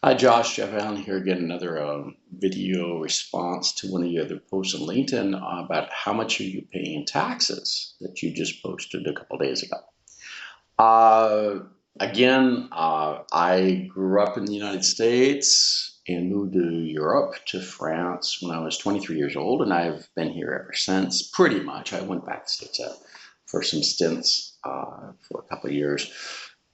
Hi, Josh. Jeff Allen here again. Another video response to one of your other posts on LinkedIn about how much are you paying in taxes that you just posted a couple days ago. Uh, I grew up in the United States and moved to Europe, to France when I was 23 years old, and I've been here ever since, pretty much. I went back to the States for some stints for a couple of years,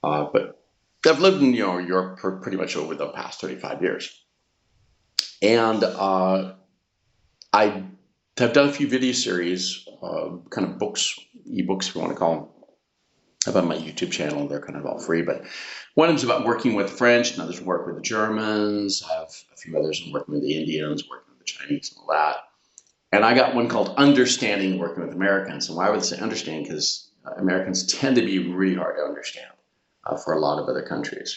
but I've lived in Europe for pretty much over the past 35 years. And I have done a few video series, kind of books, ebooks, if you want to call them, about my YouTube channel. They're kind of all free, but one of them's about working with the French, and others work with the Germans. I have a few others I'm working with the Indians, working with the Chinese, and all that. And I got one called Understanding Working with Americans. And why would I say understand? Because Americans tend to be really hard to understand for a lot of other countries.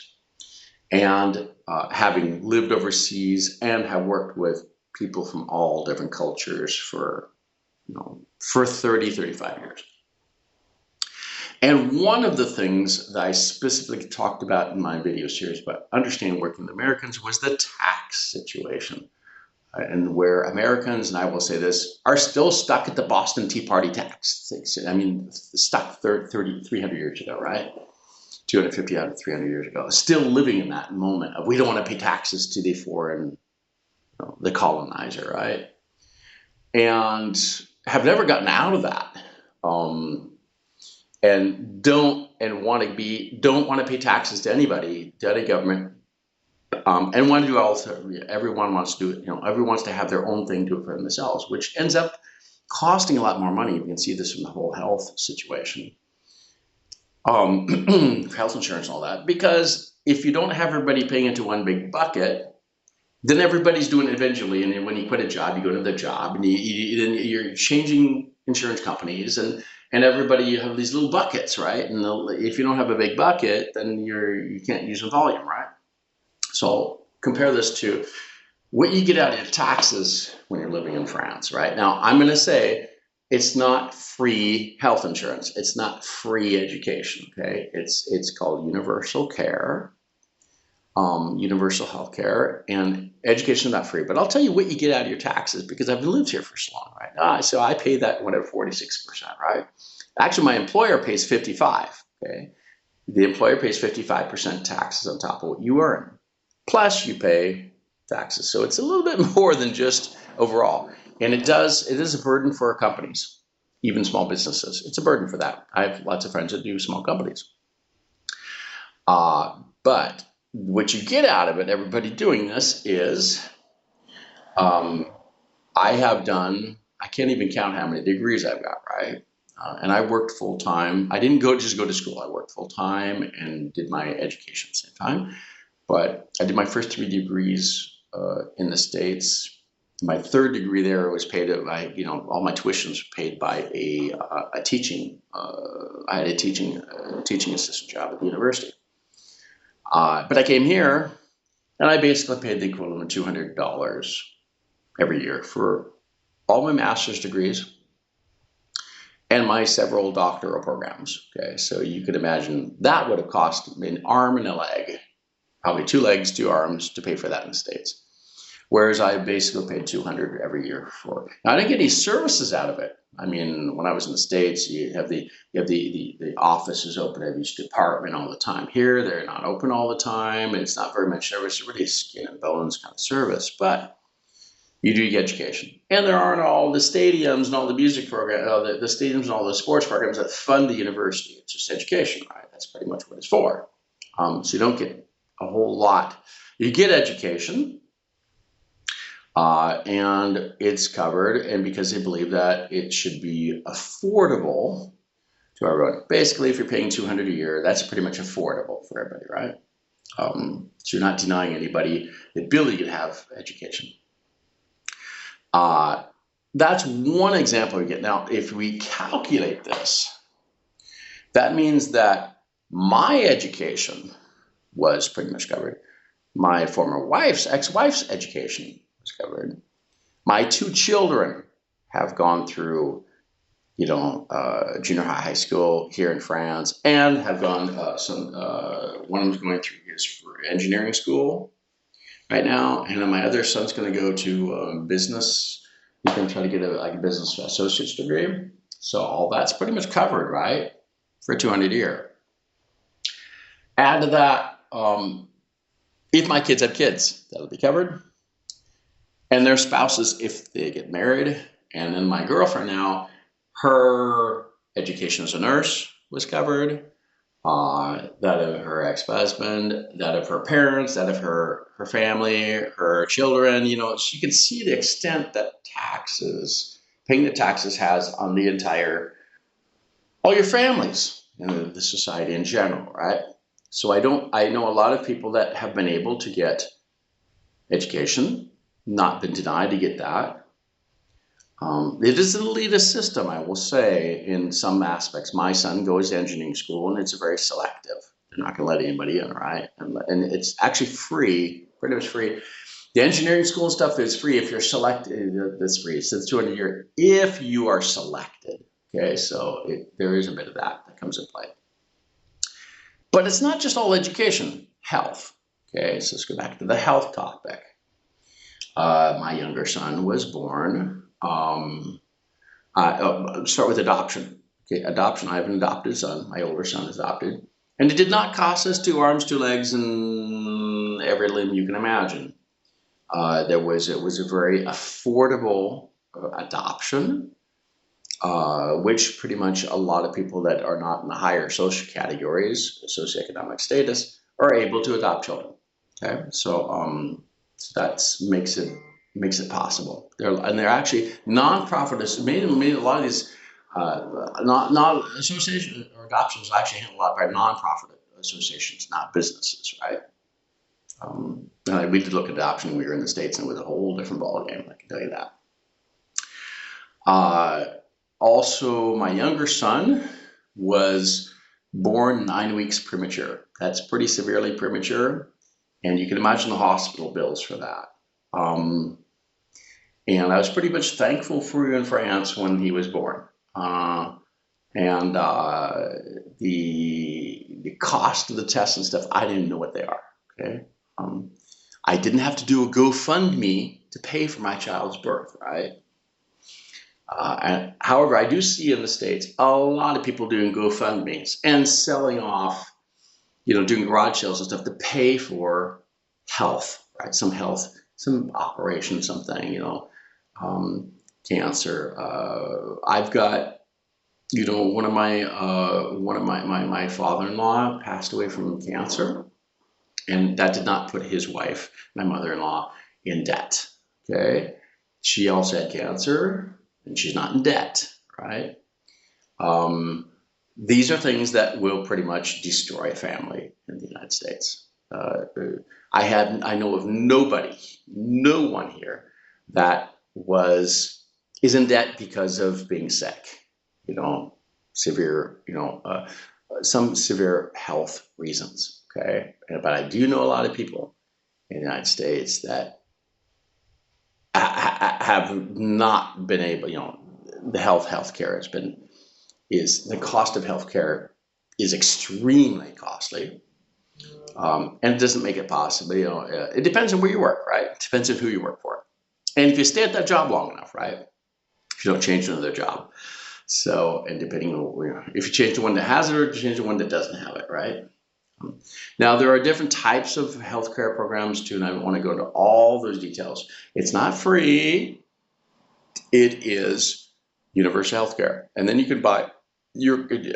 And having lived overseas and have worked with people from all different cultures for 30, 35 years. And one of the things that I specifically talked about in my video series about understanding working with Americans was the tax situation. And where Americans, and I will say this, are still stuck at the Boston Tea Party tax. I mean, stuck 300 years ago, right? 250 out of 300 years ago, still living in that moment of we don't want to pay taxes to the foreign, the colonizer, right? And have never gotten out of that, and don't want to pay taxes to anybody, to any government, and want to do also. Everyone wants to do it. Everyone wants to have their own thing, do it for themselves, which ends up costing a lot more money. You can see this from the whole health situation. Health insurance and all that, because if you don't have everybody paying into one big bucket, then everybody's doing it eventually. And then when you quit a job, you go to the job, and you're changing insurance companies, and everybody, you have these little buckets, right? And if you don't have a big bucket, then you can't use the volume, right? So compare this to what you get out of your taxes when you're living in France, right? Now, I'm going to say it's not free health insurance. It's not free education. Okay, it's called universal care, universal health care, and education is not free. But I'll tell you what you get out of your taxes because I've lived here for so long, right? So I pay that whatever 46%, right? Actually, my employer pays 55. Okay, the employer pays 55% taxes on top of what you earn, plus you pay taxes. So it's a little bit more than just overall. And it is a burden for companies, even small businesses. It's a burden for that. I have lots of friends that do small companies. But what you get out of it, everybody doing this, is I can't even count how many degrees I've got, right? And I worked full time. I didn't just go to school. I worked full time and did my education at the same time. But I did my first 3 degrees in the States. My third degree there was paid by, all my tuition was paid by a teaching. I had a teaching assistant job at the university. But I came here and I basically paid the equivalent of $200 every year for all my master's degrees and my several doctoral programs. Okay, so you could imagine that would have cost me an arm and a leg, probably 2 legs, 2 arms to pay for that in the States. Whereas I basically paid $200 every year for. Now I didn't get any services out of it. I mean, when I was in the States, you have the offices open at each department all the time. Here, they're not open all the time, and it's not very much service. It's really skin and bones kind of service, but you do get education. And there aren't all the stadiums and all the music programs, the stadiums and all the sports programs that fund the university. It's just education, right? That's pretty much what it's for. So you don't get a whole lot. You get education. And it's covered, and because they believe that it should be affordable to everyone. Basically, if you're paying $200 a year, that's pretty much affordable for everybody, right? So you're not denying anybody the ability to have education. That's one example we get. Now, if we calculate this, that means that my education was pretty much covered. My former ex-wife's education was covered. My 2 children have gone through, junior high school here in France, and have gone one of them's going through his engineering school, right now, and then my other son's going to go to business. He's going to try to get a business associate's degree. So all that's pretty much covered, right, for 200 a year. Add to that, if my kids have kids, that'll be covered, and their spouses if they get married. And then my girlfriend now, her education as a nurse was covered. That of her ex-husband, that of her parents, that of her family, her children. You know, she can see the extent that paying the taxes has on the entire, all your families and the society in general, right? So I know a lot of people that have been able to get education, not been denied to get that. It is an elitist system, I will say, in some aspects. My son goes to engineering school, and it's very selective. They're not going to let anybody in, right? And it's actually free, pretty much free. The engineering school and stuff is free if you're selected. That's free. So it's 200 a year if you are selected. Okay, so there is a bit of that comes into play. But it's not just all education, health. Okay, so let's go back to the health topic. My younger son was born. Start with adoption. Okay, adoption. I have an adopted son. My older son is adopted, and it did not cost us 2 arms, 2 legs, and every limb you can imagine. It was a very affordable adoption, which pretty much a lot of people that are not in the higher social categories, socioeconomic status, are able to adopt children. Okay, so that makes it possible. They're actually nonprofit. Made a lot of these not associations or adoptions are actually handled a lot by nonprofit associations, not businesses, right? We did look at adoption when we were in the States, and it was a whole different ballgame. I can tell you that. Also, my younger son was born 9 weeks premature. That's pretty severely premature, and you can imagine the hospital bills for that. And I was pretty much thankful for you in France when he was born. And the cost of the tests and stuff, I didn't know what they are. Okay, I didn't have to do a GoFundMe to pay for my child's birth, right? However, I do see in the States a lot of people doing GoFundMes and selling off, doing garage sales and stuff to pay for health, right? Some operation, something, cancer. I've got, one of my father-in-law passed away from cancer, and that did not put his wife, my mother-in-law, in debt. Okay, she also had cancer, and she's not in debt, right? These are things that will pretty much destroy a family in the United States. I know of no one here that is in debt because of being sick, severe, some severe health reasons. Okay, but I do know a lot of people in the United States that have not been able, the healthcare the cost of healthcare is extremely costly. And it doesn't make it possible. It depends on where you work, right? It depends on who you work for. And if you stay at that job long enough, right? If you don't change to another job. So, and depending on, if you change to one that has it or change to one that doesn't have it, right? Now, there are different types of healthcare programs too, and I don't want to go into all those details. It's not free. It is universal healthcare. And then you can buy,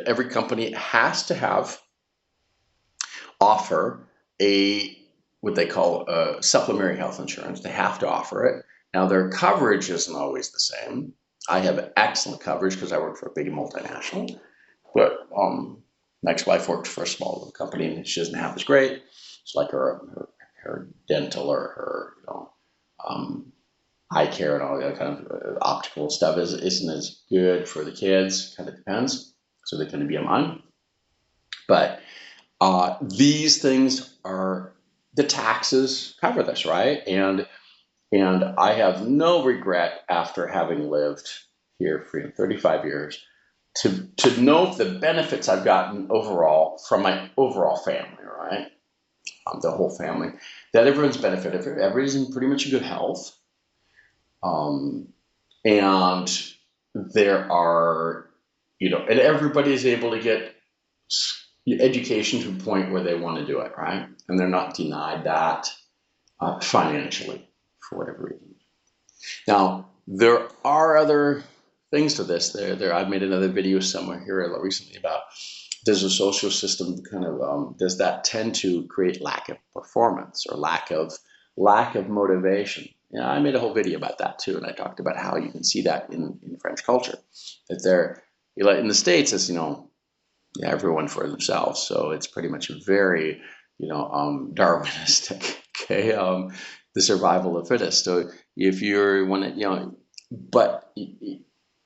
every company has to offer what they call supplementary health insurance. They have to offer it. Now, their coverage isn't always the same. I have excellent coverage because I work for a big multinational, but my ex-wife worked for a small little company, and she doesn't have as great. It's like her dental or her eye care and all that kind of optical stuff isn't as good for the kids. Kind of depends. So they tend to be on mine. But these things the taxes cover this, right? And I have no regret after having lived here for 35 years to know the benefits I've gotten overall from my overall family, right? the whole family, that everyone's benefited. Everybody's in pretty much good health. Um, and there are, and everybody is able to get education to a point where they want to do it, right? And they're not denied that financially for whatever reason. Now, there are other things to this. I've made another video somewhere here recently about, does a social system kind of does that tend to create lack of performance or lack of motivation? Yeah, I made a whole video about that too, and I talked about how you can see that in French culture, that they're, in the States, it's, everyone for themselves. So it's pretty much very, Darwinistic. Okay, the survival of the fittest. So if you're one, but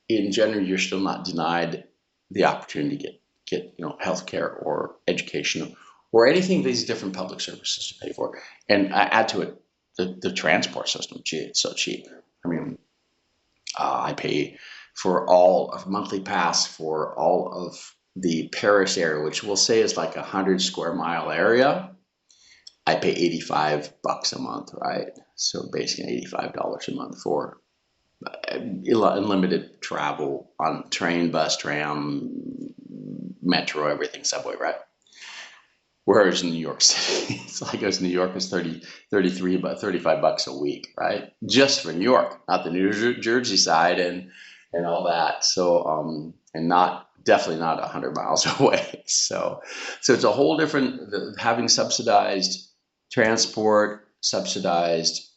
in general, you're still not denied the opportunity to get healthcare or education or anything these different public services to pay for. And I add to it the transport system. Gee, it's so cheap. I mean, I pay for all of monthly pass for all of the Paris area, which we'll say is like 100 square mile area. I pay $85 a month, right? So basically $85 a month for unlimited travel on train, bus, tram, metro, everything, subway, right? Whereas in New York City, it's like us, New York is 33, about $35 a week, right? Just for New York, not the New Jersey side and all that. So, and definitely not 100 miles away. So it's a whole different, having subsidized transport, subsidized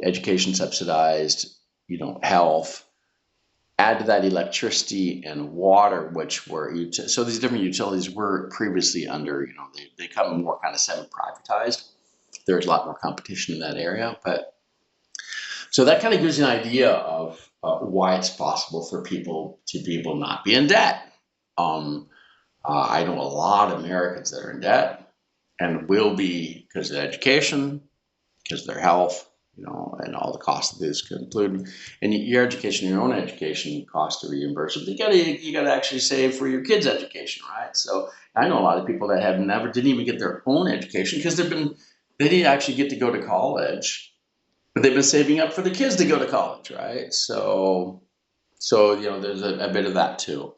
education, subsidized, health. Add to that electricity and water, which were, so these different utilities were previously under, they become more kind of semi-privatized. There's a lot more competition in that area. But so that kind of gives you an idea of why it's possible for people to be able to not be in debt. I know a lot of Americans that are in debt and will be because of education, because of their health, and all the costs that this could include. And your education, your own education costs to reimburse it. You gotta actually save for your kids' education, right? So I know a lot of people that didn't even get their own education because they didn't actually get to go to college, but they've been saving up for the kids to go to college, right? So there's a bit of that too.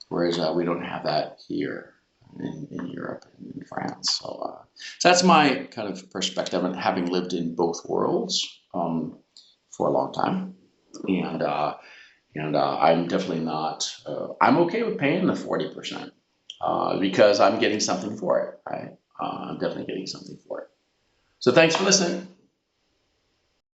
Whereas we don't have that here in Europe and in France. So that's my kind of perspective, and having lived in both worlds for a long time, and I'm definitely not. I'm okay with paying the 40% because I'm getting something for it. Right? I'm definitely getting something for it. So thanks for listening.